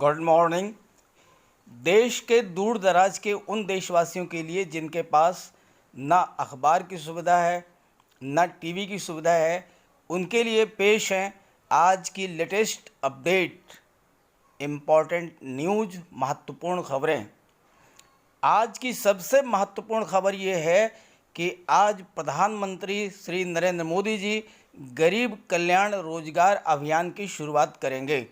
Good morning. देश के दूर दराज के उन देशवासियों के लिए जिनके पास ना अखबार की सुविधा है ना टीवी की सुविधा है, उनके लिए पेश हैं आज की लेटेस्ट अपडेट, इम्पॉर्टेंट न्यूज़, महत्वपूर्ण खबरें। आज की सबसे महत्वपूर्ण खबर ये है कि आज प्रधानमंत्री श्री नरेंद्र मोदी जी गरीब कल्याण रोजगार अभियान की शुरुआत करेंगे।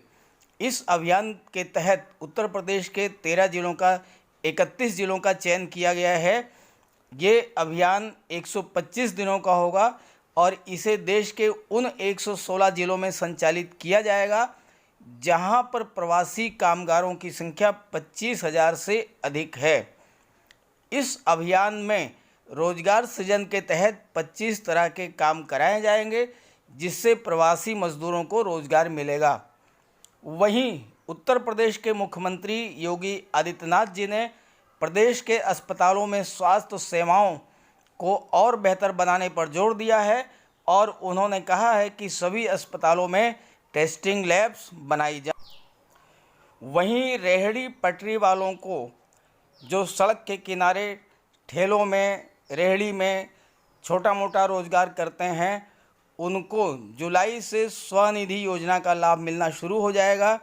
इस अभियान के तहत उत्तर प्रदेश के 13 जिलों का 31 जिलों का चयन किया गया है। ये अभियान 125 दिनों का होगा और इसे देश के उन 116 जिलों में संचालित किया जाएगा जहां पर प्रवासी कामगारों की संख्या 25,000 से अधिक है। इस अभियान में रोजगार सृजन के तहत 25 तरह के काम कराए जाएंगे जिससे प्रवासी मजदूरों को रोजगार मिलेगा। वहीं उत्तर प्रदेश के मुख्यमंत्री योगी आदित्यनाथ जी ने प्रदेश के अस्पतालों में स्वास्थ्य सेवाओं को और बेहतर बनाने पर जोर दिया है और उन्होंने कहा है कि सभी अस्पतालों में टेस्टिंग लैब्स बनाई जाए। वहीं रेहड़ी पटरी वालों को जो सड़क के किनारे ठेलों में, रेहड़ी में छोटा मोटा रोजगार करते हैं, उनको जुलाई से स्वनिधि योजना का लाभ मिलना शुरू हो जाएगा।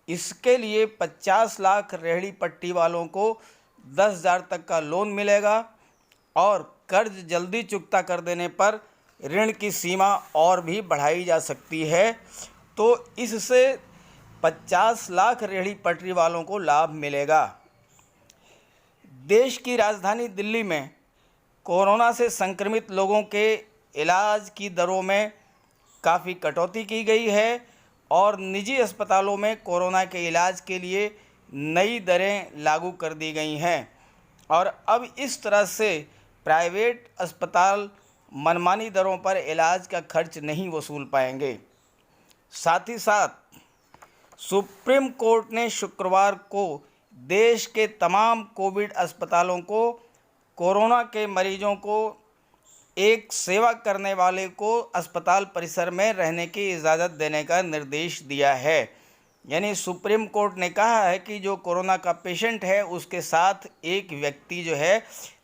इसके लिए 50 लाख रेहड़ी पट्टी वालों को 10,000 तक का लोन मिलेगा और कर्ज जल्दी चुकता कर देने पर ऋण की सीमा और भी बढ़ाई जा सकती है। तो इससे 50 लाख रेहड़ी पटरी वालों को लाभ मिलेगा। देश की राजधानी दिल्ली में कोरोना से संक्रमित लोगों के इलाज की दरों में काफ़ी कटौती की गई है और निजी अस्पतालों में कोरोना के इलाज के लिए नई दरें लागू कर दी गई हैं और अब इस तरह से प्राइवेट अस्पताल मनमानी दरों पर इलाज का खर्च नहीं वसूल पाएंगे। साथ ही साथ सुप्रीम कोर्ट ने शुक्रवार को देश के तमाम कोविड अस्पतालों को कोरोना के मरीजों को एक सेवा करने वाले को अस्पताल परिसर में रहने की इजाज़त देने का निर्देश दिया है। यानी सुप्रीम कोर्ट ने कहा है कि जो कोरोना का पेशेंट है उसके साथ एक व्यक्ति जो है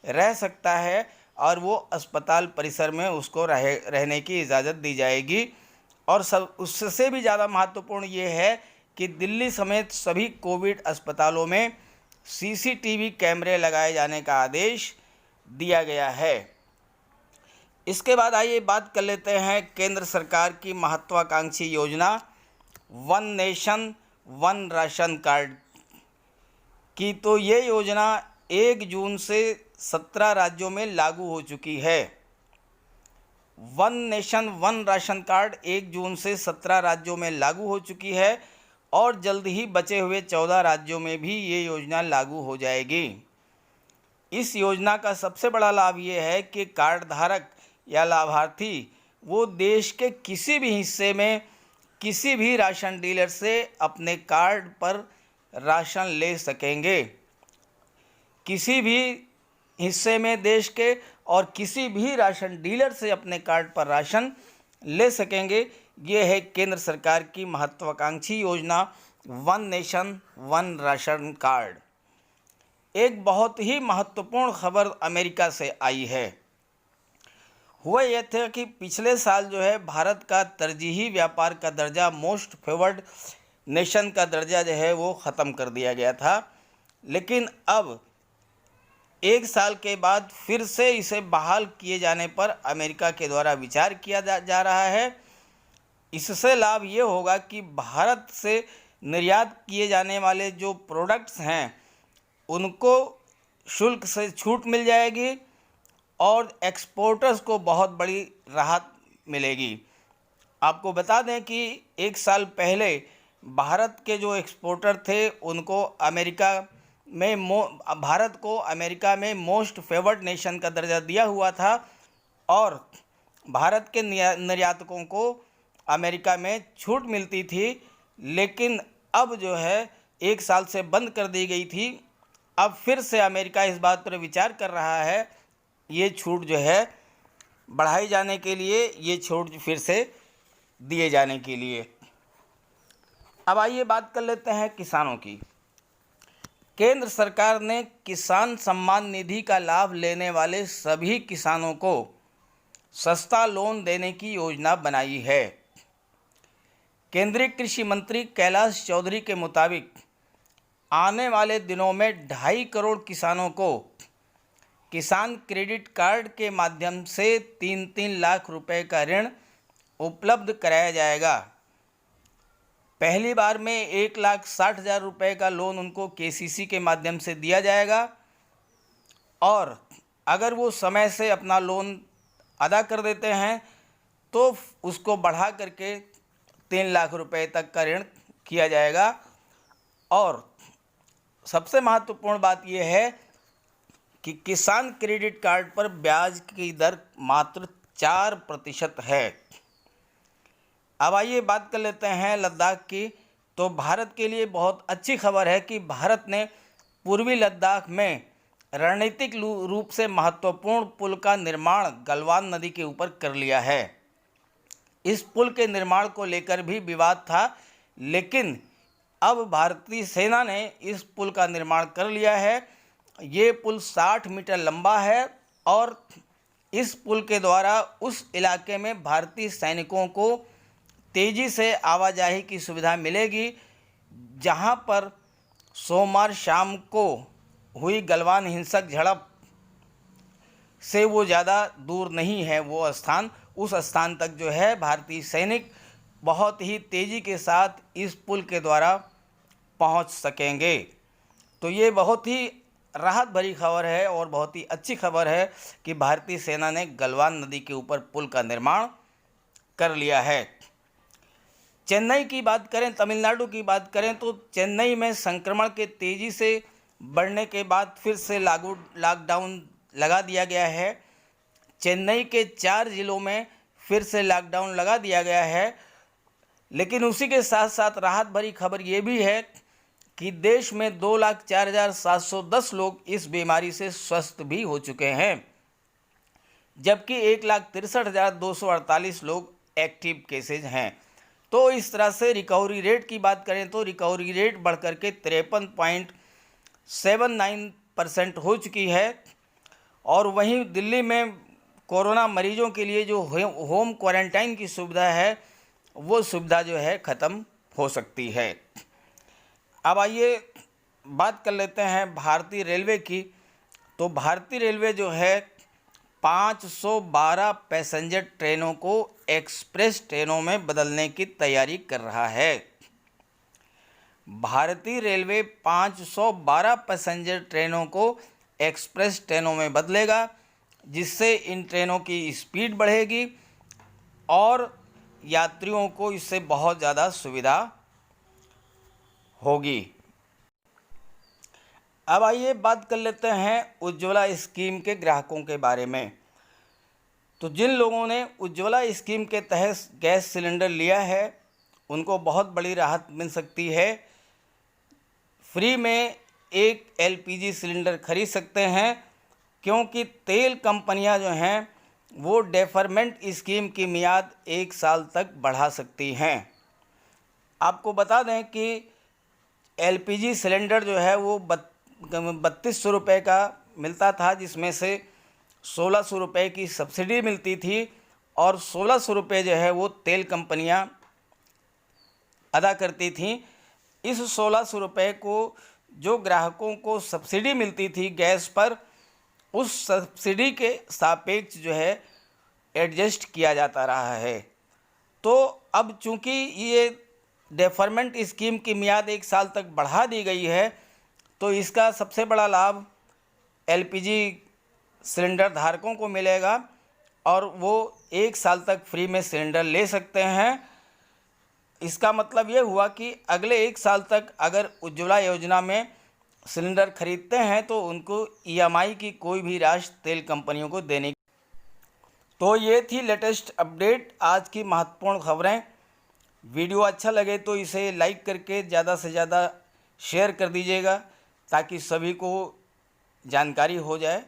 रह सकता है और वो अस्पताल परिसर में उसको रहने की इजाज़त दी जाएगी। और सब उससे भी ज़्यादा महत्वपूर्ण ये है कि दिल्ली समेत सभी कोविड अस्पतालों में सीसीटीवी कैमरे लगाए जाने का आदेश दिया गया है। इसके बाद आइए बात कर लेते हैं केंद्र सरकार की महत्वाकांक्षी योजना one nation one ration card की। तो ये योजना 1 जून से 17 राज्यों में लागू हो चुकी है। One nation one ration card 1 जून से 17 राज्यों में लागू हो चुकी है और जल्द ही बचे हुए 14 राज्यों में भी ये योजना लागू हो जाएगी। इस योजना का सबसे बड़ा लाभ ये है कि कार्ड धारक या लाभार्थी वो देश के किसी भी हिस्से में किसी भी राशन डीलर से अपने कार्ड पर राशन ले सकेंगे। किसी भी हिस्से में देश के और किसी भी राशन डीलर से अपने कार्ड पर राशन ले सकेंगे। ये है केंद्र सरकार की महत्वाकांक्षी योजना one nation one ration card. एक बहुत ही महत्वपूर्ण खबर अमेरिका से आई है। हुआ यह था कि पिछले साल जो है भारत का तरजीही व्यापार का दर्जा, मोस्ट फेवर्ड नेशन का दर्जा जो है वो ख़त्म कर दिया गया था, लेकिन अब 1 साल के बाद फिर से इसे बहाल किए जाने पर अमेरिका के द्वारा विचार किया जा रहा है। इससे लाभ ये होगा कि भारत से निर्यात किए जाने वाले जो प्रोडक्ट्स हैं उनको शुल्क से छूट मिल जाएगी और एक्सपोर्टर्स को बहुत बड़ी राहत मिलेगी। आपको बता दें कि 1 साल पहले भारत के जो एक्सपोर्टर थे उनको भारत को अमेरिका में मोस्ट फेवर्ड नेशन का दर्जा दिया हुआ था और भारत के निर्यातकों को अमेरिका में छूट मिलती थी, लेकिन अब जो है 1 साल से बंद कर दी गई थी। अब फिर से अमेरिका इस बात पर विचार कर रहा है ये छूट जो है बढ़ाई जाने के लिए, ये छूट फिर से दिए जाने के लिए। अब आइए बात कर लेते हैं किसानों की। केंद्र सरकार ने किसान सम्मान निधि का लाभ लेने वाले सभी किसानों को सस्ता लोन देने की योजना बनाई है। केंद्रीय कृषि मंत्री कैलाश चौधरी के मुताबिक आने वाले दिनों में 2.5 करोड़ किसानों को किसान क्रेडिट कार्ड के माध्यम से 3-3 लाख रुपए का ऋण उपलब्ध कराया जाएगा। पहली बार में 1,60,000 रुपये का लोन उनको केसीसी के माध्यम से दिया जाएगा और अगर वो समय से अपना लोन अदा कर देते हैं तो उसको बढ़ा करके 3 लाख रुपए तक का ऋण किया जाएगा। और सबसे महत्वपूर्ण बात यह है कि किसान क्रेडिट कार्ड पर ब्याज की दर मात्र 4% है। अब आइए बात कर लेते हैं लद्दाख की। तो भारत के लिए बहुत अच्छी खबर है कि भारत ने पूर्वी लद्दाख में रणनीतिक रूप से महत्वपूर्ण पुल का निर्माण गलवान नदी के ऊपर कर लिया है। इस पुल के निर्माण को लेकर भी विवाद था, लेकिन अब भारतीय सेना ने इस पुल का निर्माण कर लिया है। ये पुल 60 मीटर लंबा है और इस पुल के द्वारा उस इलाके में भारतीय सैनिकों को तेज़ी से आवाजाही की सुविधा मिलेगी, जहां पर सोमवार शाम को हुई गलवान हिंसक झड़प से वो ज़्यादा दूर नहीं है वो स्थान। उस स्थान तक जो है भारतीय सैनिक बहुत ही तेज़ी के साथ इस पुल के द्वारा पहुंच सकेंगे। तो ये बहुत ही राहत भरी खबर है और बहुत ही अच्छी खबर है कि भारतीय सेना ने गलवान नदी के ऊपर पुल का निर्माण कर लिया है। चेन्नई की बात करें, तमिलनाडु की बात करें तो चेन्नई में संक्रमण के तेज़ी से बढ़ने के बाद फिर से लॉकडाउन लगा दिया गया है। चेन्नई के 4 जिलों में फिर से लॉकडाउन लगा दिया गया है। लेकिन उसी के साथ साथ राहत भरी खबर ये भी है कि देश में 2,04,710 लोग इस बीमारी से स्वस्थ भी हो चुके हैं, जबकि 1,63,248 लोग एक्टिव केसेज हैं। तो इस तरह से रिकवरी रेट की बात करें तो रिकवरी रेट बढ़कर के 53.79% हो चुकी है। और वहीं दिल्ली में कोरोना मरीजों के लिए जो होम क्वारंटाइन की सुविधा है वो सुविधा जो है ख़त्म हो सकती है। अब आइए बात कर लेते हैं भारतीय रेलवे की। तो भारतीय रेलवे जो है 512 पैसेंजर ट्रेनों को एक्सप्रेस ट्रेनों में बदलने की तैयारी कर रहा है। भारतीय रेलवे 512 पैसेंजर ट्रेनों को एक्सप्रेस ट्रेनों में बदलेगा, जिससे इन ट्रेनों की स्पीड बढ़ेगी और यात्रियों को इससे बहुत ज़्यादा सुविधा होगी। अब आइए बात कर लेते हैं उज्ज्वला स्कीम के ग्राहकों के बारे में। तो जिन लोगों ने उज्ज्वला स्कीम के तहत गैस सिलेंडर लिया है उनको बहुत बड़ी राहत मिल सकती है। फ्री में एक एलपीजी सिलेंडर खरीद सकते हैं, क्योंकि तेल कंपनियां जो हैं वो डेफरमेंट स्कीम की मियाद 1 साल तक बढ़ा सकती हैं। आपको बता दें कि एलपीजी सिलेंडर जो है वो 3200 रुपये का मिलता था, जिसमें से 1600 रुपये की सब्सिडी मिलती थी और 1600 रुपये जो है वो तेल कंपनियां अदा करती थीं। इस 1600 रुपये को जो ग्राहकों को सब्सिडी मिलती थी गैस पर, उस सब्सिडी के सापेक्ष जो है एडजस्ट किया जाता रहा है। तो अब चूंकि ये डेफरमेंट स्कीम की मियाद 1 साल तक बढ़ा दी गई है, तो इसका सबसे बड़ा लाभ एलपीजी सिलेंडर धारकों को मिलेगा और वो 1 साल तक फ्री में सिलेंडर ले सकते हैं। इसका मतलब ये हुआ कि अगले 1 साल तक अगर उज्ज्वला योजना में सिलेंडर खरीदते हैं तो उनको ईएमआई की कोई भी राशि तेल कंपनियों को देने। तो ये थी लेटेस्ट अपडेट, आज की महत्वपूर्ण खबरें। वीडियो अच्छा लगे तो इसे लाइक करके ज़्यादा से ज़्यादा शेयर कर दीजिएगा, ताकि सभी को जानकारी हो जाए।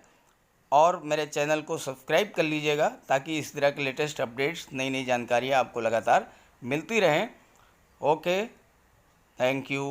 और मेरे चैनल को सब्सक्राइब कर लीजिएगा, ताकि इस तरह के लेटेस्ट अपडेट्स, नई नई जानकारियाँ आपको लगातार मिलती रहें। Okay, thank you.